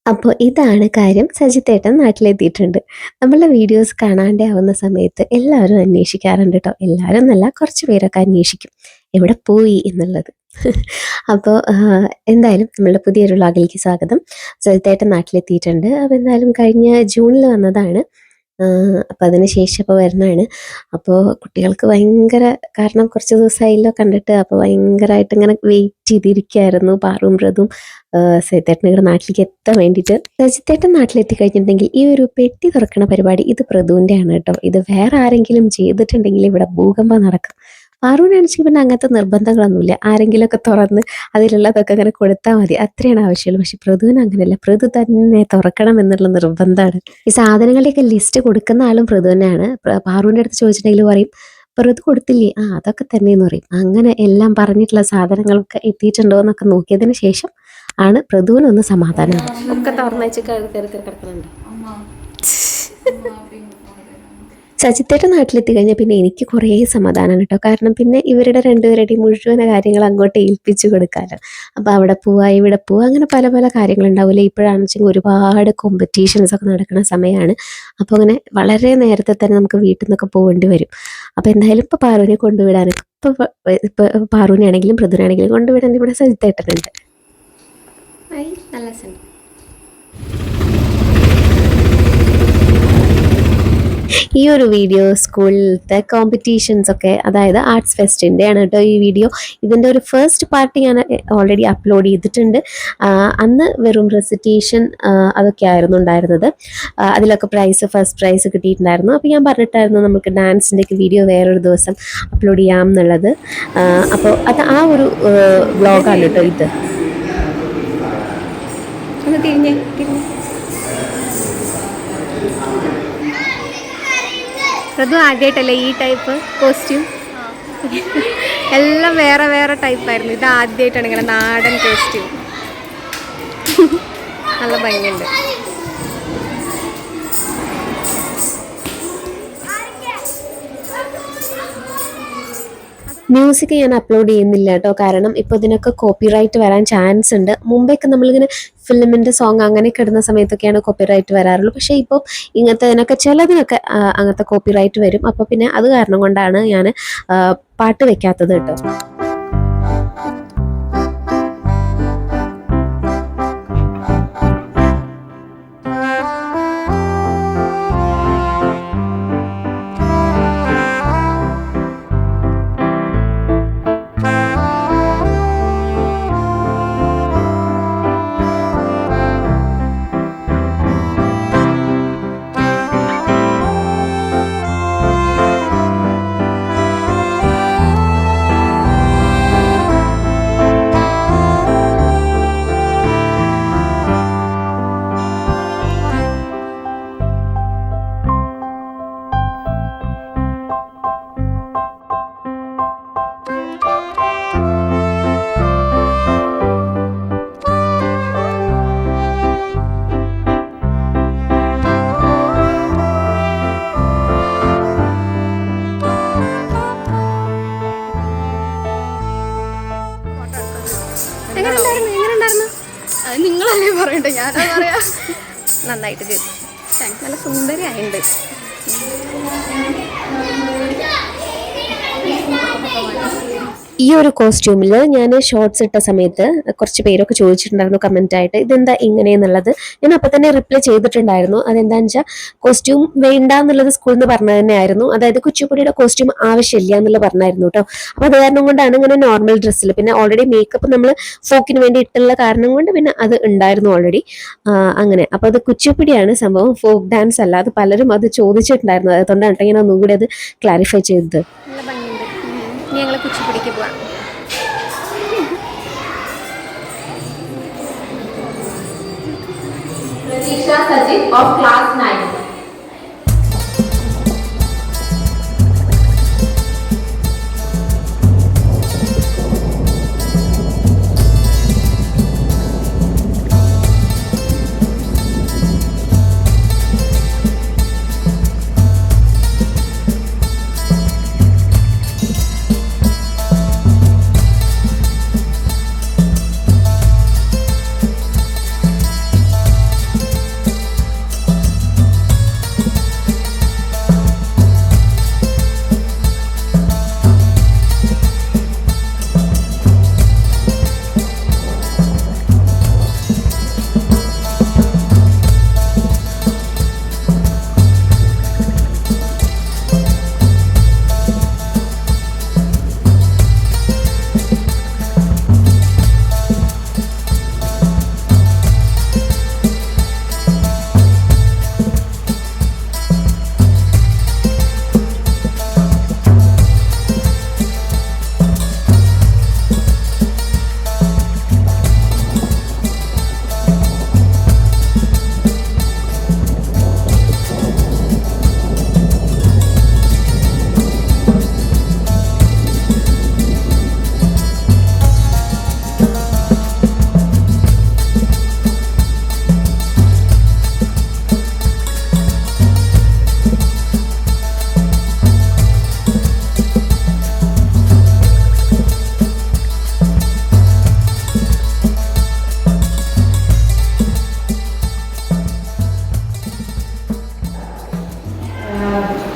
അപ്പോൾ ഇതാണ് കാര്യം. സജിത്തേട്ടൻ നാട്ടിലെത്തിയിട്ടുണ്ട്. നമ്മളുടെ വീഡിയോസ് കാണാണ്ടാവുന്ന സമയത്ത് എല്ലാവരും അന്വേഷിക്കാറുണ്ട് കേട്ടോ. എല്ലാവരും എന്നല്ല, കുറച്ച് പേരൊക്കെ അന്വേഷിക്കും എവിടെ പോയി എന്നുള്ളത്. അപ്പോൾ എന്തായാലും നമ്മളുടെ പുതിയൊരു വ്ളോഗിലേക്ക് സ്വാഗതം. സജിത്തേട്ടൻ നാട്ടിലെത്തിയിട്ടുണ്ട്. അപ്പോൾ എന്തായാലും കഴിഞ്ഞ ജൂണിൽ വന്നതാണ്. അപ്പം അതിന് ശേഷം ഇപ്പോൾ വരുന്നതാണ്. അപ്പോൾ കുട്ടികൾക്ക് ഭയങ്കര, കാരണം കുറച്ച് ദിവസമായല്ലോ കണ്ടിട്ട്, അപ്പോൾ ഭയങ്കരമായിട്ട് ഇങ്ങനെ വെയിറ്റ് ചെയ്തിരിക്കുകയായിരുന്നു പാറും ബ്രതും സജിത്തേട്ടൻ ഇവിടെ നാട്ടിലേക്ക് എത്താൻ വേണ്ടിയിട്ട്. സജിത്തേട്ടൻ നാട്ടിലെത്തി കഴിഞ്ഞിട്ടുണ്ടെങ്കിൽ ഈ ഒരു പെട്ടി തുറക്കണ പരിപാടി ഇത് പ്രതുവിൻ്റെ ആണ് കേട്ടോ. ഇത് വേറെ ആരെങ്കിലും ചെയ്തിട്ടുണ്ടെങ്കിൽ ഇവിടെ ഭൂകമ്പം നടക്കും. പാറുവിനാണെന്നുവെച്ചെങ്കിൽ പിന്നെ അങ്ങനത്തെ നിർബന്ധങ്ങളൊന്നുമില്ല. ആരെങ്കിലുമൊക്കെ തുറന്ന് അതിലുള്ളതൊക്കെ അങ്ങനെ കൊടുത്താൽ മതി, അത്രയാണ് ആവശ്യമുള്ളൂ. പക്ഷെ പ്രതുവിന് അങ്ങനെയല്ല, പ്രതു തന്നെ തുറക്കണം എന്നുള്ള നിർബന്ധമാണ്. ഈ സാധനങ്ങളുടെയൊക്കെ ലിസ്റ്റ് കൊടുക്കുന്ന ആളും പ്രതു തന്നെയാണ്. പാറുവിൻ്റെ അടുത്ത് ചോദിച്ചിട്ടുണ്ടെങ്കിൽ പറയും പ്രതു കൊടുത്തില്ലേ, അതൊക്കെ തന്നെയെന്ന് പറയും. അങ്ങനെ എല്ലാം പറഞ്ഞിട്ടുള്ള സാധനങ്ങളൊക്കെ എത്തിയിട്ടുണ്ടോ എന്നൊക്കെ നോക്കിയതിന് ശേഷം ആണ് പ്രതുവിനൊന്ന് സമാധാനം. ഒക്കെ തുറന്നു വെച്ച് കിടക്കുന്നുണ്ട്. സജിത്തേട്ടൻ നാട്ടിലെത്തി കഴിഞ്ഞാൽ പിന്നെ എനിക്ക് കുറേ സമാധാനമാണ് കേട്ടോ. കാരണം പിന്നെ ഇവരുടെ രണ്ടുപേരുടെയും മുഴുവൻ കാര്യങ്ങൾ അങ്ങോട്ട് ഏൽപ്പിച്ചു കൊടുക്കാമല്ലോ. അപ്പോൾ അവിടെ പോവുക, ഇവിടെ പോവുക, അങ്ങനെ പല പല കാര്യങ്ങളുണ്ടാവില്ലേ. ഇപ്പോഴാണെന്ന് വെച്ചെങ്കിൽ ഒരുപാട് കോമ്പറ്റീഷൻസ് ഒക്കെ നടക്കുന്ന സമയമാണ്. അപ്പോൾ അങ്ങനെ വളരെ നേരത്തെ തന്നെ നമുക്ക് വീട്ടിൽ നിന്നൊക്കെ പോകേണ്ടി വരും. അപ്പോൾ എന്തായാലും ഇപ്പോൾ പാറുവിനെ കൊണ്ടുവിടാനൊക്കെ ഇപ്പോൾ പാറുവിനെ ആണെങ്കിലും പ്രതുവിനാണെങ്കിലും കൊണ്ടുവിടാൻ ഇവിടെ സജിത്തേട്ടനുണ്ട്. നല്ല രസമുണ്ട്. ഈ ഒരു വീഡിയോ സ്കൂളിലത്തെ കോമ്പറ്റീഷൻസ് ഒക്കെ, അതായത് ആർട്സ് ഫെസ്റ്റിൻ്റെ ആണ് കേട്ടോ ഈ വീഡിയോ. ഇതിൻ്റെ ഒരു ഫസ്റ്റ് പാർട്ട് ഞാൻ ഓൾറെഡി അപ്ലോഡ് ചെയ്തിട്ടുണ്ട്. അന്ന് വെറും റെസിറ്റേഷൻ അതൊക്കെ ആയിരുന്നു ഉണ്ടായിരുന്നത്. അതിലൊക്കെ ഫസ്റ്റ് പ്രൈസ് കിട്ടിയിട്ടുണ്ടായിരുന്നു. അപ്പോൾ ഞാൻ പറഞ്ഞിട്ടായിരുന്നു നമുക്ക് ഡാൻസിൻ്റെയൊക്കെ വീഡിയോ വേറൊരു ദിവസം അപ്ലോഡ് ചെയ്യാം എന്നുള്ളത്. അപ്പോൾ അത് ആ ഒരു വ്ളോഗാണ് കേട്ടോ ഇത്. ഒന്ന് തിരിഞ്ഞേ. പ്രതു ആദ്യമായിട്ടല്ലേ ഈ ടൈപ്പ് കോസ്റ്റ്യൂം? എല്ലാം വേറെ വേറെ ടൈപ്പായിരുന്നു. ഇത് ആദ്യമായിട്ടാണ് ഇങ്ങനെ നാടൻ കോസ്റ്റ്യൂം. നല്ല ഭംഗിയുണ്ട്. മ്യൂസിക് ഞാൻ അപ്ലോഡ് ചെയ്യുന്നില്ല കേട്ടോ. കാരണം ഇപ്പോൾ ഇതിനൊക്കെ കോപ്പിറൈറ്റ് വരാൻ ചാൻസ് ഉണ്ട്. മുമ്പൊക്കെ നമ്മളിങ്ങനെ ഫിലിമിൻ്റെ സോങ് അങ്ങനെയൊക്കെ ഇടുന്ന സമയത്തൊക്കെയാണ് കോപ്പിറൈറ്റ് വരാറുള്ളൂ. പക്ഷേ ഇപ്പോൾ ഇങ്ങനത്തെ ചിലതിനൊക്കെ അങ്ങനത്തെ കോപ്പിറൈറ്റ് വരും. അപ്പോൾ പിന്നെ അത് കാരണം കൊണ്ടാണ് ഞാൻ പാട്ട് വെക്കാത്തത് കേട്ടോ. നിങ്ങളല്ലേ പറയട്ടെ, ഞാനാ പറയാ. നന്നായിട്ട് ചെയ്തു, നല്ല സുന്ദരിയായിട്ടുണ്ട്. ഈ ഒരു കോസ്റ്റ്യൂമിൽ ഞാൻ ഷോർട്സ് ഇട്ട സമയത്ത് കുറച്ച് പേരൊക്കെ ചോദിച്ചിട്ടുണ്ടായിരുന്നു കമൻറ്റായിട്ട്, ഇതെന്താ ഇങ്ങനെയെന്നുള്ളത്. ഞാൻ അപ്പം തന്നെ റിപ്ലൈ ചെയ്തിട്ടുണ്ടായിരുന്നു. അതെന്താണെന്ന് വെച്ചാൽ കോസ്റ്റ്യൂം വേണ്ട എന്നുള്ളത് സ്കൂളിൽ നിന്ന് പറഞ്ഞത് തന്നെയായിരുന്നു. അതായത് കുച്ചിപ്പുടിയുടെ കോസ്റ്റ്യൂം ആവശ്യമില്ല എന്നുള്ളത് പറഞ്ഞായിരുന്നു കേട്ടോ. അപ്പോൾ അത് കാരണം കൊണ്ടാണ് ഇങ്ങനെ നോർമൽ ഡ്രസ്സിൽ, പിന്നെ ഓൾറെഡി മേക്കപ്പ് നമ്മൾ ഫോക്കിന് വേണ്ടി ഇട്ടുള്ള കാരണം കൊണ്ട് പിന്നെ അത് ഉണ്ടായിരുന്നു ഓൾറെഡി. അങ്ങനെ അപ്പോൾ അത് കുച്ചിപ്പുടിയാണ് സംഭവം, ഫോക്ക് ഡാൻസ് അല്ല. അത് പലരും അത് ചോദിച്ചിട്ടുണ്ടായിരുന്നു. അതുകൊണ്ടാണ് ഇങ്ങനെ ഒന്നും കൂടി അത് ക്ലാരിഫൈ ചെയ്തത്. ഞങ്ങൾ കുച്ചിപ്പുടിക്ക് പോവാം. Pratisha Sajid of class 9.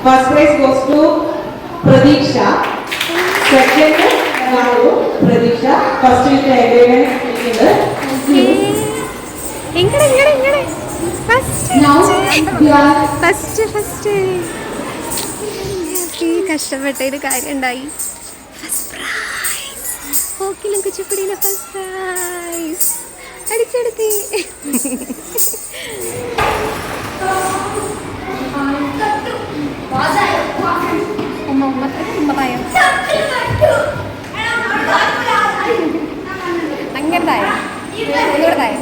First prize goes to Pradiksha. Second, Rao, Pradiksha. First with everyone. Now we are first കഷ്ടപ്പെട്ടൊരു കാര്യം ഉണ്ടായി. ഫസ്റ്റ് പ്രൈസ് ഹോക്കിലും കുച്ചിപ്പുടിയിലെ ഫസ്റ്റ് പ്രൈസ് അടിച്ചെടുത്തി. അങ്ങനതായ ഇവിടതായ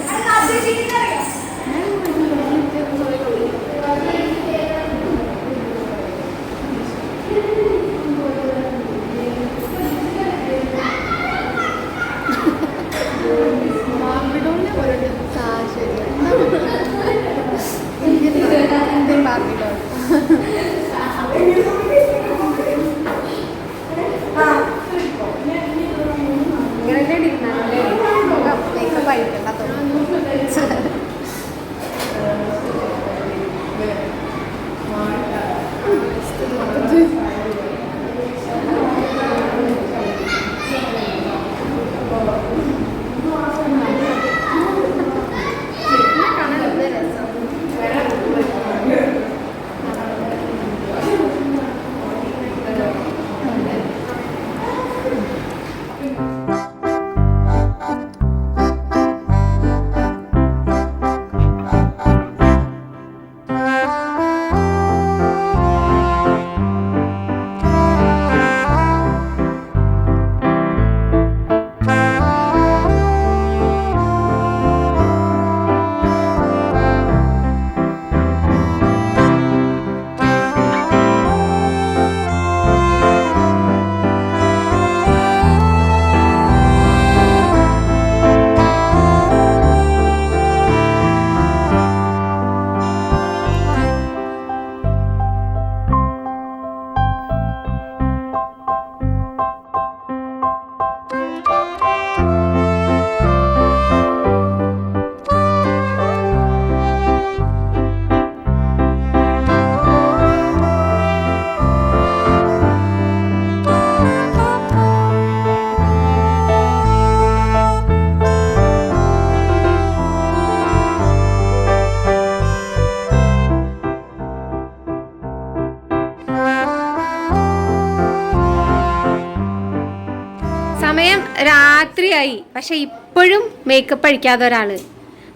സമയം രാത്രിയായി, പക്ഷെ ഇപ്പോഴും മേക്കപ്പ് അഴിക്കാതെ ഒരാള്.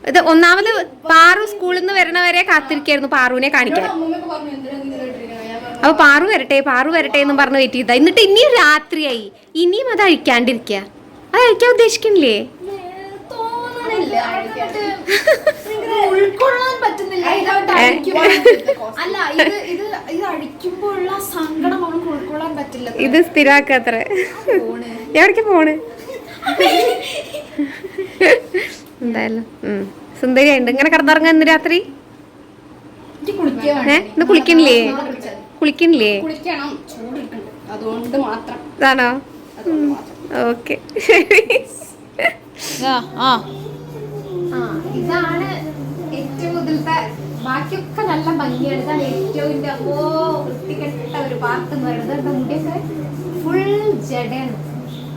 ഇത് ഒന്നാമത് പാറു സ്കൂളിൽ നിന്ന് വരണവരെ കാത്തിരിക്കായിരുന്നു പാറുവിനെ കാണിക്കാൻ. അപ്പൊ പാറു വരട്ടെ എന്നും പറഞ്ഞ് വെയിറ്റ് ചെയ്താ. എന്നിട്ട് ഇനിയും രാത്രിയായി, ഇനിയും അത് അഴിക്കാണ്ടിരിക്കുക. അത് അഴിക്കാൻ ഉദ്ദേശിക്കണില്ലേ? ഉൾക്കൊള്ളാൻ പറ്റുന്നില്ല. അല്ല, ഇത് അടിക്കുമ്പോഴുള്ള സങ്കടം അവൾക്ക് ഉൾക്കൊള്ളാൻ പറ്റില്ല. ഇത് സ്ഥിരാക്കത്ര. എവിടേക്ക് പോണ്? എന്തായാലും സുന്ദരിയായിണ്ട്. ഇങ്ങനെ കിടന്നിറങ്ങാ ഇന്ന് രാത്രി? ഇന്ന് കുളിക്കണില്ലേ? അതുകൊണ്ട് മാത്രം ആണോ? ഓക്കെ. ഇതാണ് ഏറ്റവും ഇതിലത്തെ. ബാക്കിയൊക്കെ നല്ല ഭംഗിയാണ്. ഇതാണ് ഏറ്റവും വൃത്തികെട്ട ഒരു പാർട്ട് എന്ന് പറയുന്നത്. മുടിയൊക്കെ ഫുൾ ജഡയാണ്.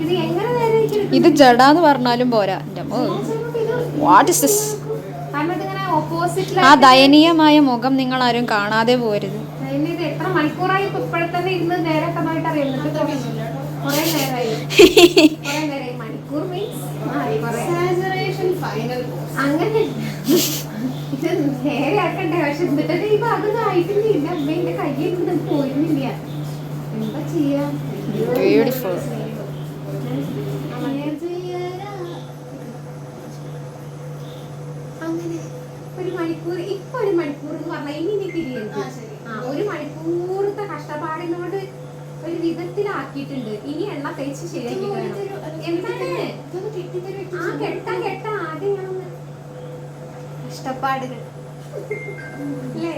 ഇത് എങ്ങനെ നേരെ ഇത് ജഡ എന്ന് പറഞ്ഞാലും പോരാ. What is this? കാരണം ഇതിങ്ങനെ ഓപ്പോസിറ്റ് ആ ദയനീയമായ മുഖം നിങ്ങൾ ആരും കാണാതെ പോരുത്. ഇത് എത്ര മണിക്കൂറായി ഇപ്പോഴത്തന്നെ ഇരുന്ന് നേരൊക്കെമായിട്ട് അറിയുന്നത്. കുറെ നേരമായി മണിക്കൂർ മീൻസ് അങ്ങനെ ഇത് നേരെ ആക്കണ്ടേ. പക്ഷെ എന്നിട്ട് ഈ ഭാഗം ആയിട്ടില്ല. അമ്മേന്റെ കയ്യിൽ പോയിരുന്നില്ല. എന്താ ചെയ്യാ? ബ്യൂട്ടിഫുൾ. അങ്ങനെ ഒരു മണിക്കൂർ, ഇപ്പൊ ഒരു മണിക്കൂർ എന്ന് പറഞ്ഞാൽ ഇനി തിരിയരുത്. ഒരു മണിക്കൂറത്തെ കഷ്ടപ്പാടിനോട് ഒരു വിധത്തിലാക്കിയിട്ടുണ്ട്. ഇനി എണ്ണ തേച്ച് ശരിയാക്കി എന്താണ് കെട്ടാ ആദ്യം കഷ്ടപ്പാടുകൾ അല്ലേ?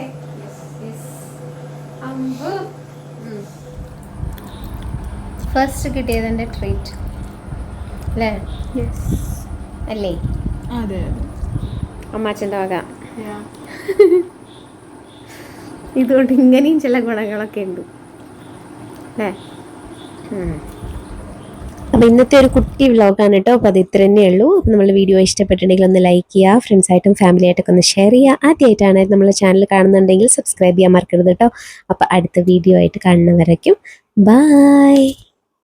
ഫസ്റ്റ് കിട്ടിയത് എൻ്റെ ട്രീറ്റ് അല്ലേ? അല്ലേ? അമ്മാച്ചൻ്റെ വക. ഇതുകൊണ്ട് ഇങ്ങനെയും ചില ഗുണങ്ങളൊക്കെ ഉണ്ട് അല്ലേ. അപ്പോൾ ഇന്നത്തെ ഒരു കുട്ടി വ്ളോഗാണ് കേട്ടോ. അപ്പോൾ അത് ഇത്ര തന്നെ ഉള്ളൂ. അപ്പോൾ നമ്മൾ വീഡിയോ ഇഷ്ടപ്പെട്ടിട്ടുണ്ടെങ്കിൽ ഒന്ന് ലൈക്ക് ചെയ്യുക, ഫ്രണ്ട്സായിട്ടും ഫാമിലിയായിട്ടൊക്കെ ഒന്ന് ഷെയർ ചെയ്യുക. ആദ്യമായിട്ടാണ് നമ്മളെ ചാനൽ കാണുന്നുണ്ടെങ്കിൽ സബ്സ്ക്രൈബ് ചെയ്യാൻ മറക്കരുത് കേട്ടോ. അപ്പോൾ അടുത്ത വീഡിയോ ആയിട്ട് കാണുന്നവരേക്കും ബൈ.